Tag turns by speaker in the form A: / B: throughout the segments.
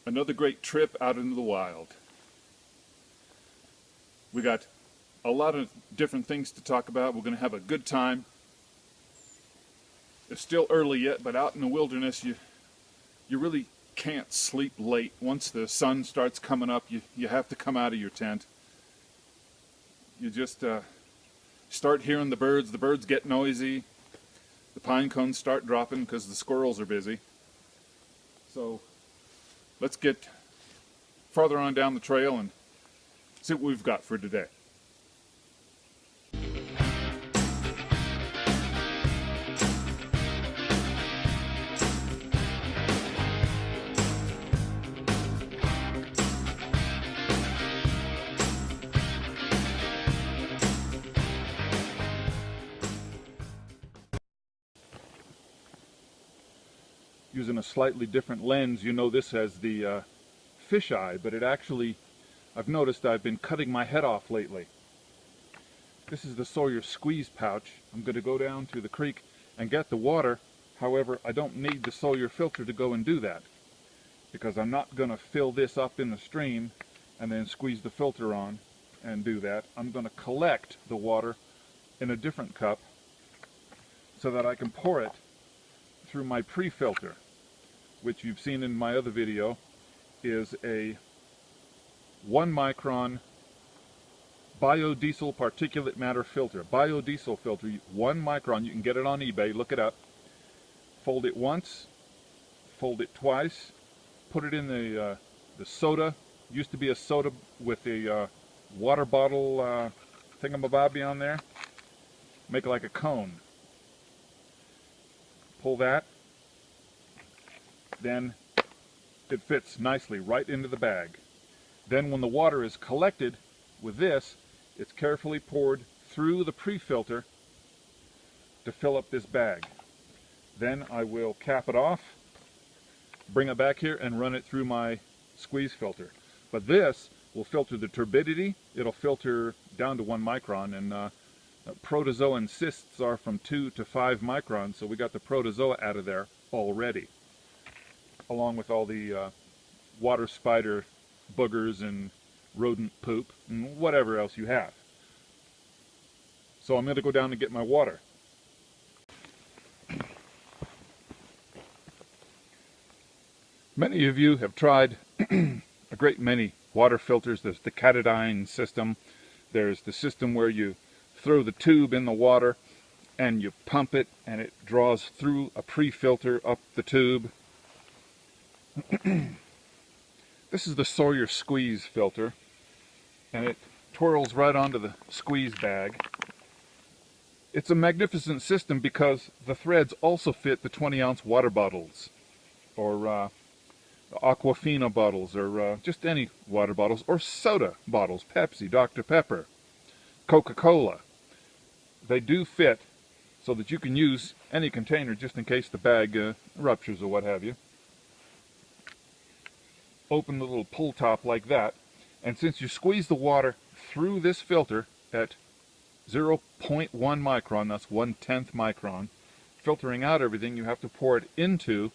A: Another great trip out into the wild. We got a lot of different things to talk about. We're going to have a good time. It's still early yet, but out in the wilderness, you really can't sleep late. Once the sun starts coming up, you have to come out of your tent. You just start hearing the birds get noisy, the pine cones start dropping because the squirrels are busy. So let's get farther on down the trail and see what we've got for today. Using a slightly different lens, you know this has the fisheye, but it actually, I've noticed I've been cutting my head off lately. This is the Sawyer squeeze pouch. I'm going to go down to the creek and get the water. However, I don't need the Sawyer filter to go and do that, because I'm not going to fill this up in the stream and then squeeze the filter on and do that. I'm going to collect the water in a different cup so that I can pour it through my pre-filter, which you've seen in my other video, is a 1 micron biodiesel particulate matter filter. Biodiesel filter, 1 micron, you can get it on eBay, look it up. Fold it once, fold it twice, put it in the soda. Used to be a soda with a water bottle thingamabobby on there. Make it like a cone. Pull that, then it fits nicely right into the bag. Then when the water is collected with this, it's carefully poured through the pre-filter to fill up this bag. Then I will cap it off, bring it back here and run it through my squeeze filter. But this will filter the turbidity. It'll filter down to 1 micron, and protozoan cysts are from 2 to 5 microns, so we got the protozoa out of there already, along with all the water spider boogers and rodent poop and whatever else you have. So I'm going to go down and get my water. Many of you have tried a great many water filters. There's the Katadyn system. There's the system where you throw the tube in the water and you pump it and it draws through a pre-filter up the tube. This is the Sawyer squeeze filter, and it twirls right onto the squeeze bag. It's a magnificent system because the threads also fit the 20-ounce water bottles, or Aquafina bottles, or just any water bottles, or soda bottles, Pepsi, Dr. Pepper, Coca-Cola. They do fit so that you can use any container just in case the bag ruptures or what have you. Open the little pull top like that, and since you squeeze the water through this filter at 0.1 micron, that's 1/10 micron, filtering out everything, you have to pour it into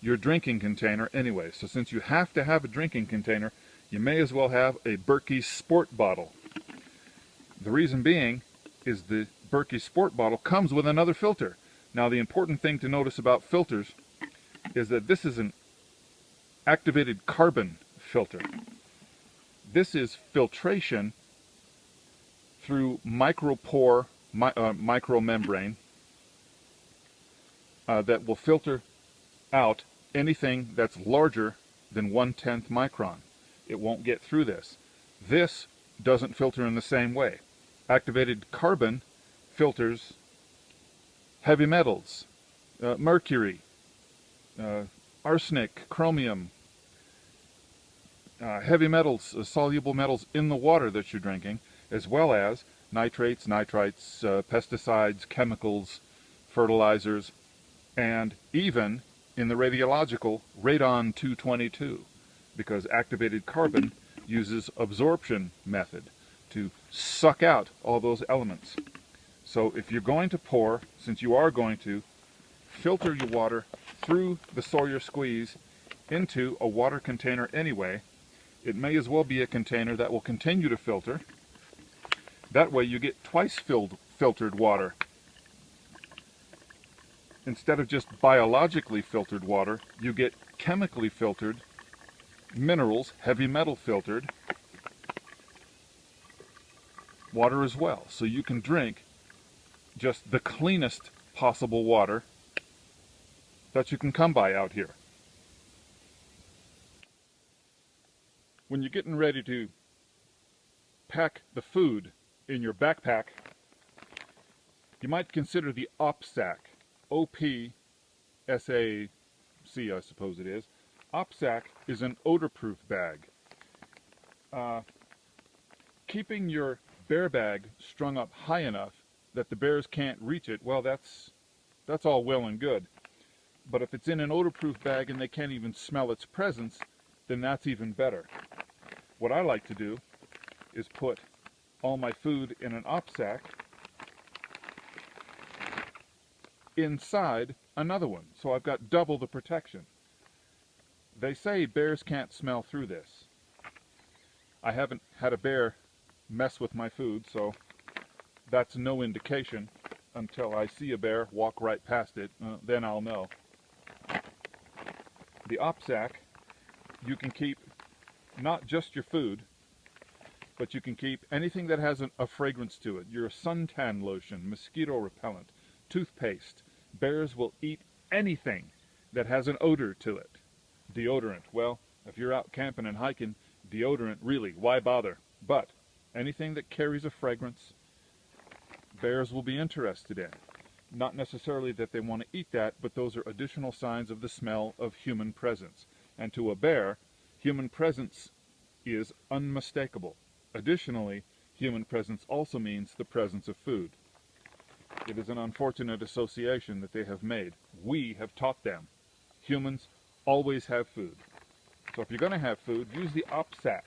A: your drinking container anyway. So since you have to have a drinking container, you may as well have a Berkey Sport bottle. The reason being is the Berkey Sport bottle comes with another filter. Now the important thing to notice about filters is that this is an activated carbon filter. This is filtration through micropore, micromembrane that will filter out anything that's larger than 1/10 micron. It won't get through this. This doesn't filter in the same way. Activated carbon filters heavy metals, mercury, arsenic, chromium, heavy metals, soluble metals in the water that you're drinking, as well as nitrates, nitrites, pesticides, chemicals, fertilizers, and even in the radiological radon-222, because activated carbon uses absorption method to suck out all those elements. So if you're going to pour, since you are going to filter your water through the Sawyer squeeze into a water container anyway, it may as well be a container that will continue to filter. That way you get twice filtered water. Instead of just biologically filtered water, you get chemically filtered minerals, heavy metal filtered water as well. So you can drink just the cleanest possible water that you can come by out here. When you're getting ready to pack the food in your backpack, you might consider the OPSAC. O-P-S-A-C, I suppose it is. OPSAC is an odor-proof bag. Keeping your bear bag strung up high enough that the bears can't reach it, well, that's all well and good. But if it's in an odor-proof bag and they can't even smell its presence, then that's even better. What I like to do is put all my food in an OPSAC inside another one, so I've got double the protection. They say bears can't smell through this. I haven't had a bear mess with my food, so that's no indication until I see a bear walk right past it. Then I'll know. The OPSAC, you can keep not just your food, but you can keep anything that has a fragrance to it. Your suntan lotion, mosquito repellent, toothpaste. Bears will eat anything that has an odor to it. Deodorant, well, if you're out camping and hiking, deodorant, really, why bother? But anything that carries a fragrance, bears will be interested in. Not necessarily that they want to eat that, but those are additional signs of the smell of human presence. And to a bear, human presence is unmistakable. Additionally, human presence also means the presence of food. It is an unfortunate association that they have made. We have taught them. Humans always have food. So if you're going to have food, use the OPSAC.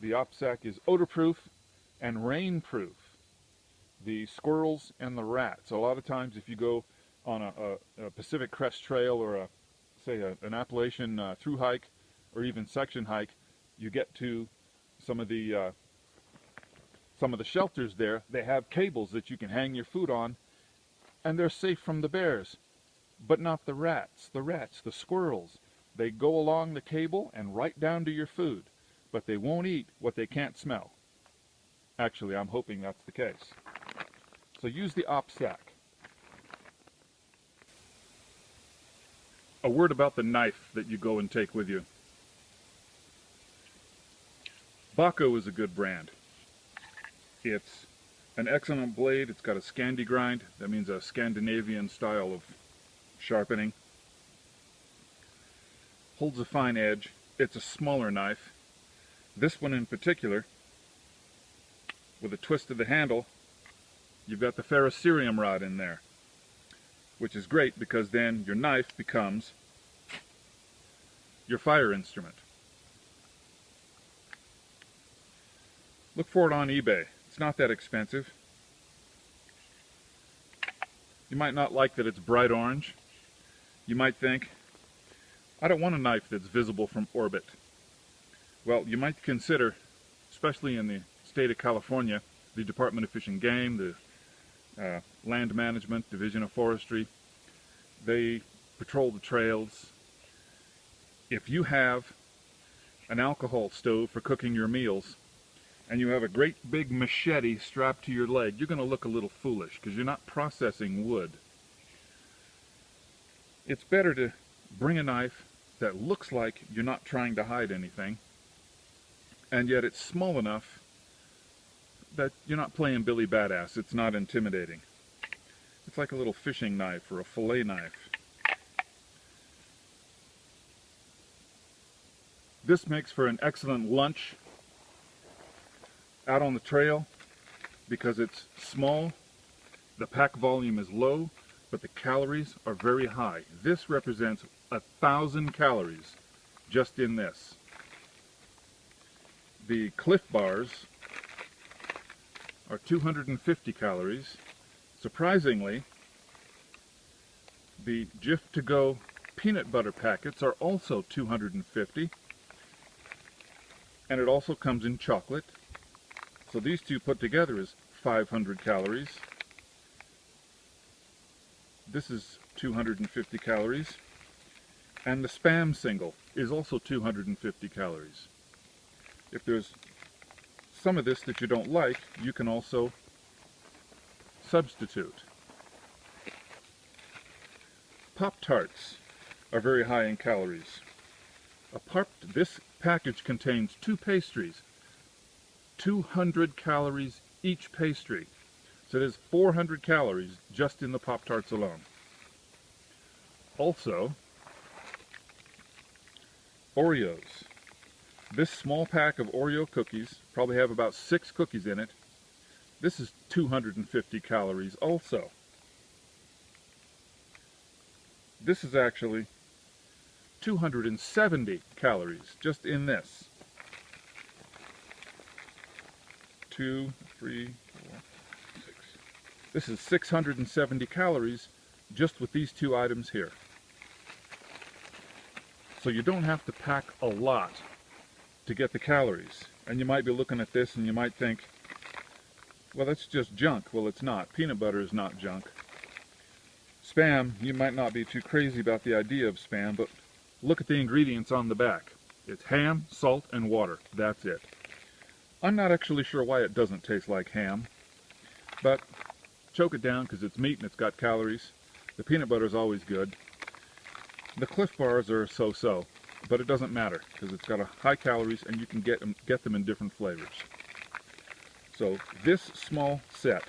A: The OPSAC is odor-proof and rainproof. The squirrels and the rats. A lot of times if you go on a Pacific Crest Trail or an Appalachian through hike or even section hike, you get to some of the shelters there. They have cables that you can hang your food on, and they're safe from the bears. But not the rats. The squirrels. They go along the cable and right down to your food, but they won't eat what they can't smell. Actually, I'm hoping that's the case. So use the OPSAC. A word about the knife that you go and take with you. Bahco is a good brand. It's an excellent blade. It's got a Scandi grind. That means a Scandinavian style of sharpening. Holds a fine edge. It's a smaller knife. This one in particular, with a twist of the handle, you've got the ferrocerium rod in there, which is great because then your knife becomes your fire instrument. Look for it on eBay. It's not that expensive. You might not like that it's bright orange. You might think, I don't want a knife that's visible from orbit. Well, you might consider, especially in the state of California, the Department of Fish and Game, the Land Management, Division of Forestry, they patrol the trails. If you have an alcohol stove for cooking your meals, and you have a great big machete strapped to your leg, you're going to look a little foolish because you're not processing wood. It's better to bring a knife that looks like you're not trying to hide anything, and yet it's small enough that you're not playing Billy Badass. It's not intimidating. It's like a little fishing knife or a fillet knife. This makes for an excellent lunch out on the trail because it's small, the pack volume is low, but the calories are very high. This represents 1,000 calories just in this. The Cliff Bars are 250 calories. Surprisingly, the Jif To Go peanut butter packets are also 250, and it also comes in chocolate. So these two put together is 500 calories. This is 250 calories. And the Spam single is also 250 calories. If there's some of this that you don't like, you can also substitute. Pop-Tarts are very high in calories. This package contains 2 pastries, 200 calories each pastry. So there's 400 calories just in the Pop-Tarts alone. Also, Oreos. This small pack of Oreo cookies probably have about 6 cookies in it. This is 250 calories also. This is actually 270 calories just in this. 2, 3, 4, 6. This is 670 calories just with these 2 items here. So you don't have to pack a lot to get the calories. And you might be looking at this and you might think, well, that's just junk. Well, it's not. Peanut butter is not junk. Spam, you might not be too crazy about the idea of Spam, but look at the ingredients on the back. It's ham, salt, and water. That's it. I'm not actually sure why it doesn't taste like ham, but choke it down because it's meat and it's got calories. The peanut butter is always good. The Cliff Bars are so-so, but it doesn't matter because it's got a high calories and you can get them in different flavors. So this small set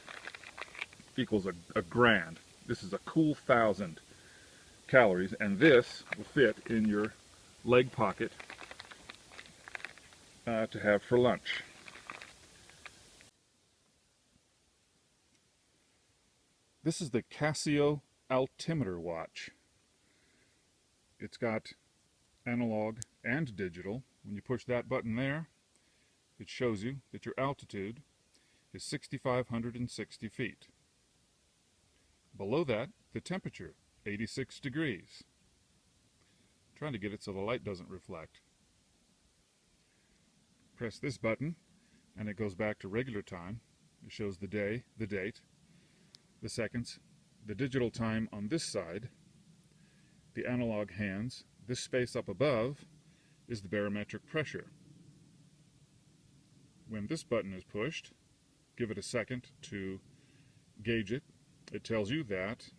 A: equals a grand. This is a cool 1,000 calories, and this will fit in your leg pocket to have for lunch. This is the Casio altimeter watch. It's got analog and digital. When you push that button there, it shows you that your altitude is 6,560 feet. Below that, the temperature, 86 degrees. I'm trying to get it so the light doesn't reflect. Press this button and it goes back to regular time. It shows the day, the date, the seconds, the digital time on this side, the analog hands. This space up above is the barometric pressure. When this button is pushed, give it a second to gauge it. It tells you that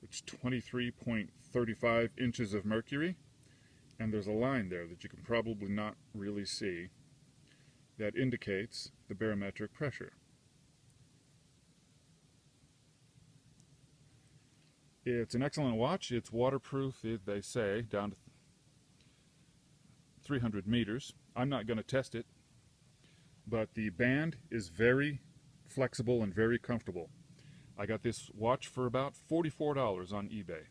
A: it's 23.35 inches of mercury, and there's a line there that you can probably not really see that indicates the barometric pressure. It's an excellent watch. It's waterproof, they say, down to 300 meters. I'm not going to test it, but the band is very flexible and very comfortable. I got this watch for about $44 on eBay.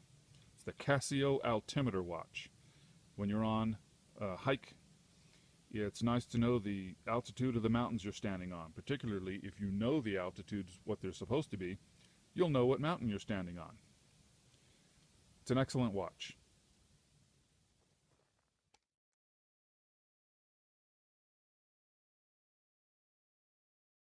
A: It's the Casio altimeter watch. When you're on a hike, it's nice to know the altitude of the mountains you're standing on, particularly if you know the altitudes, what they're supposed to be, you'll know what mountain you're standing on. It's an excellent watch.